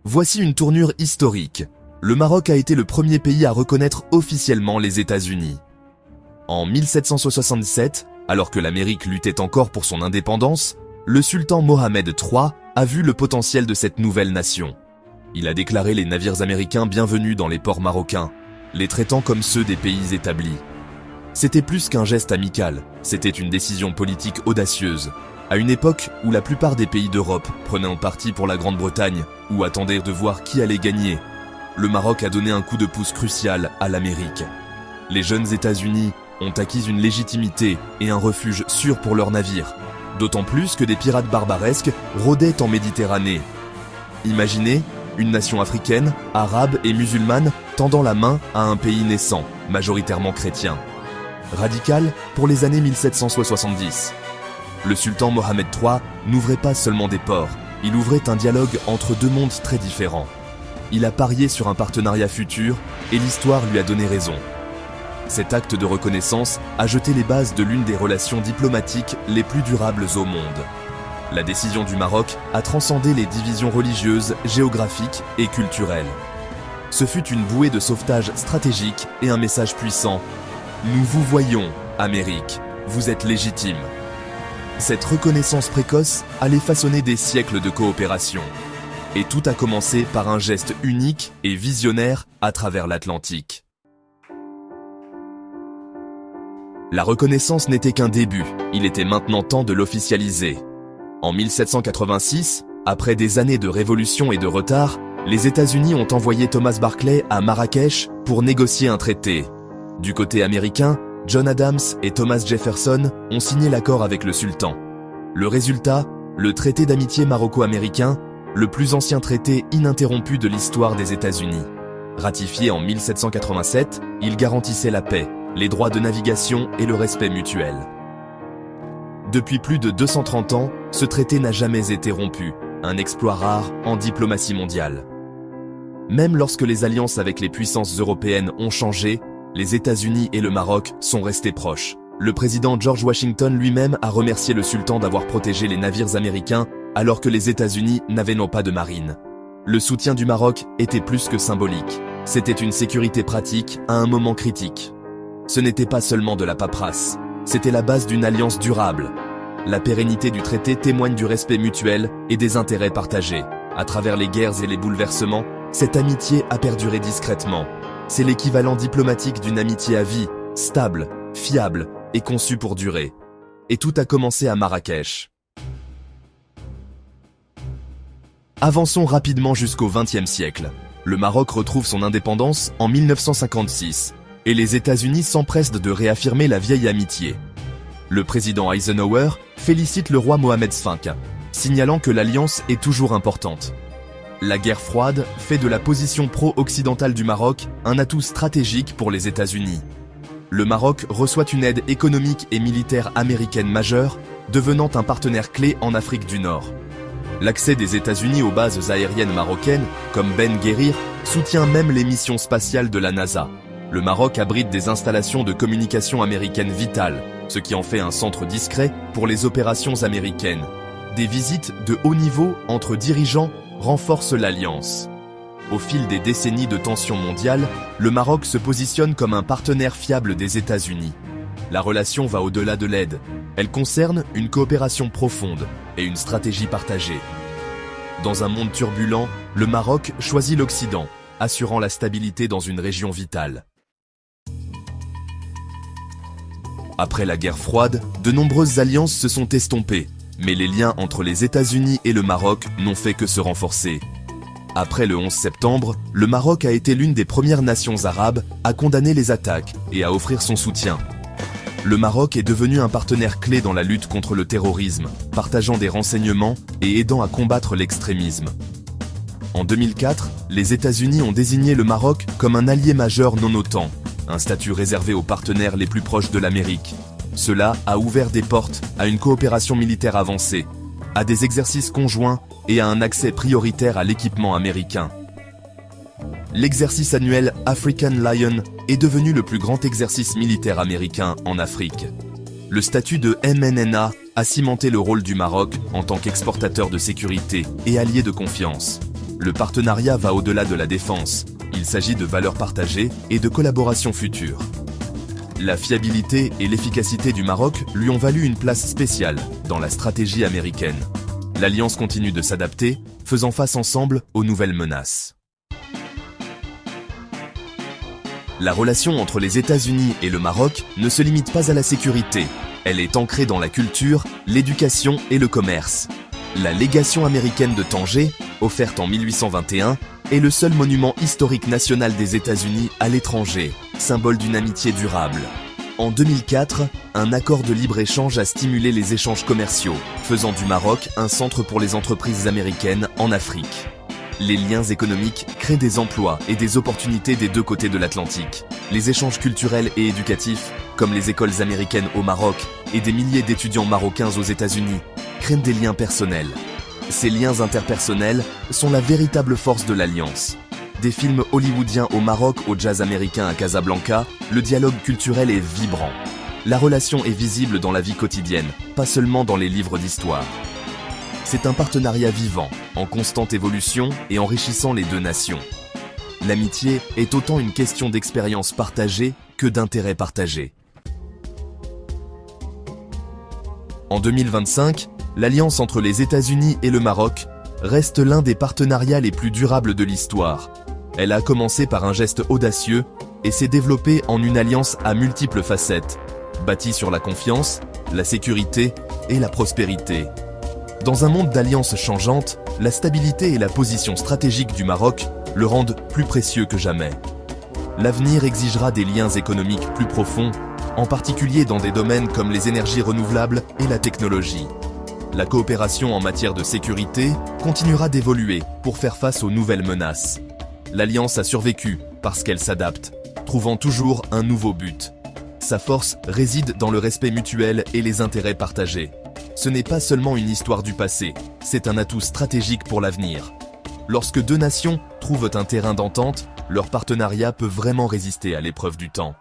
Voici une tournure historique. Le Maroc a été le premier pays à reconnaître officiellement les États-Unis. En 1777, alors que l'Amérique luttait encore pour son indépendance, le sultan Mohammed III a vu le potentiel de cette nouvelle nation. Il a déclaré les navires américains bienvenus dans les ports marocains, les traitant comme ceux des pays établis. C'était plus qu'un geste amical, c'était une décision politique audacieuse, à une époque où la plupart des pays d'Europe prenaient un parti pour la Grande-Bretagne ou attendaient de voir qui allait gagner. Le Maroc a donné un coup de pouce crucial à l'Amérique. Les jeunes États-Unis ont acquis une légitimité et un refuge sûr pour leurs navires, d'autant plus que des pirates barbaresques rôdaient en Méditerranée. Imaginez une nation africaine, arabe et musulmane tendant la main à un pays naissant, majoritairement chrétien. Radical pour les années 1770. Le sultan Mohammed III n'ouvrait pas seulement des ports, il ouvrait un dialogue entre deux mondes très différents. Il a parié sur un partenariat futur et l'histoire lui a donné raison. Cet acte de reconnaissance a jeté les bases de l'une des relations diplomatiques les plus durables au monde. La décision du Maroc a transcendé les divisions religieuses, géographiques et culturelles. Ce fut une bouée de sauvetage stratégique et un message puissant. Nous vous voyons, Amérique, vous êtes légitime. Cette reconnaissance précoce allait façonner des siècles de coopération. Et tout a commencé par un geste unique et visionnaire à travers l'Atlantique. La reconnaissance n'était qu'un début, il était maintenant temps de l'officialiser. En 1786, après des années de révolution et de retard, les États-Unis ont envoyé Thomas Barclay à Marrakech pour négocier un traité. Du côté américain, John Adams et Thomas Jefferson ont signé l'accord avec le sultan. Le résultat, le traité d'amitié maroco-américain, le plus ancien traité ininterrompu de l'histoire des États-Unis. Ratifié en 1787, il garantissait la paix, les droits de navigation et le respect mutuel. Depuis plus de 230 ans, ce traité n'a jamais été rompu, un exploit rare en diplomatie mondiale. Même lorsque les alliances avec les puissances européennes ont changé, les États-Unis et le Maroc sont restés proches. Le président George Washington lui-même a remercié le sultan d'avoir protégé les navires américains alors que les États-Unis n'avaient pas de marine. Le soutien du Maroc était plus que symbolique. C'était une sécurité pratique à un moment critique. Ce n'était pas seulement de la paperasse, c'était la base d'une alliance durable. La pérennité du traité témoigne du respect mutuel et des intérêts partagés. À travers les guerres et les bouleversements, cette amitié a perduré discrètement. C'est l'équivalent diplomatique d'une amitié à vie, stable, fiable et conçue pour durer. Et tout a commencé à Marrakech. Avançons rapidement jusqu'au XXe siècle. Le Maroc retrouve son indépendance en 1956 et les États-Unis s'empressent de réaffirmer la vieille amitié. Le président Eisenhower félicite le roi Mohammed V, signalant que l'alliance est toujours importante. La guerre froide fait de la position pro-occidentale du Maroc un atout stratégique pour les États-Unis. Le Maroc reçoit une aide économique et militaire américaine majeure, devenant un partenaire clé en Afrique du Nord. L'accès des États-Unis aux bases aériennes marocaines, comme Ben Guerir, soutient même les missions spatiales de la NASA. Le Maroc abrite des installations de communication américaines vitales, ce qui en fait un centre discret pour les opérations américaines. Des visites de haut niveau entre dirigeants renforcent l'alliance. Au fil des décennies de tensions mondiales, le Maroc se positionne comme un partenaire fiable des États-Unis. La relation va au-delà de l'aide. Elle concerne une coopération profonde et une stratégie partagée. Dans un monde turbulent, le Maroc choisit l'Occident, assurant la stabilité dans une région vitale. Après la guerre froide, de nombreuses alliances se sont estompées, mais les liens entre les États-Unis et le Maroc n'ont fait que se renforcer. Après le 11 septembre, le Maroc a été l'une des premières nations arabes à condamner les attaques et à offrir son soutien. Le Maroc est devenu un partenaire clé dans la lutte contre le terrorisme, partageant des renseignements et aidant à combattre l'extrémisme. En 2004, les États-Unis ont désigné le Maroc comme un allié majeur non-OTAN, un statut réservé aux partenaires les plus proches de l'Amérique. Cela a ouvert des portes à une coopération militaire avancée, à des exercices conjoints et à un accès prioritaire à l'équipement américain. L'exercice annuel African Lion est devenu le plus grand exercice militaire américain en Afrique. Le statut de MNNA a cimenté le rôle du Maroc en tant qu'exportateur de sécurité et allié de confiance. Le partenariat va au-delà de la défense. Il s'agit de valeurs partagées et de collaboration future. La fiabilité et l'efficacité du Maroc lui ont valu une place spéciale dans la stratégie américaine. L'Alliance continue de s'adapter, faisant face ensemble aux nouvelles menaces. La relation entre les États-Unis et le Maroc ne se limite pas à la sécurité. Elle est ancrée dans la culture, l'éducation et le commerce. La légation américaine de Tanger, offerte en 1821, est le seul monument historique national des États-Unis à l'étranger, symbole d'une amitié durable. En 2004, un accord de libre-échange a stimulé les échanges commerciaux, faisant du Maroc un centre pour les entreprises américaines en Afrique. Les liens économiques créent des emplois et des opportunités des deux côtés de l'Atlantique. Les échanges culturels et éducatifs, comme les écoles américaines au Maroc et des milliers d'étudiants marocains aux États-Unis, créent des liens personnels. Ces liens interpersonnels sont la véritable force de l'Alliance. Des films hollywoodiens au Maroc au jazz américain à Casablanca, le dialogue culturel est vibrant. La relation est visible dans la vie quotidienne, pas seulement dans les livres d'histoire. C'est un partenariat vivant, en constante évolution et enrichissant les deux nations. L'amitié est autant une question d'expérience partagée que d'intérêt partagé. En 2025, l'alliance entre les États-Unis et le Maroc reste l'un des partenariats les plus durables de l'histoire. Elle a commencé par un geste audacieux et s'est développée en une alliance à multiples facettes, bâtie sur la confiance, la sécurité et la prospérité. Dans un monde d'alliances changeantes, la stabilité et la position stratégique du Maroc le rendent plus précieux que jamais. L'avenir exigera des liens économiques plus profonds, en particulier dans des domaines comme les énergies renouvelables et la technologie. La coopération en matière de sécurité continuera d'évoluer pour faire face aux nouvelles menaces. L'Alliance a survécu parce qu'elle s'adapte, trouvant toujours un nouveau but. Sa force réside dans le respect mutuel et les intérêts partagés. Ce n'est pas seulement une histoire du passé, c'est un atout stratégique pour l'avenir. Lorsque deux nations trouvent un terrain d'entente, leur partenariat peut vraiment résister à l'épreuve du temps.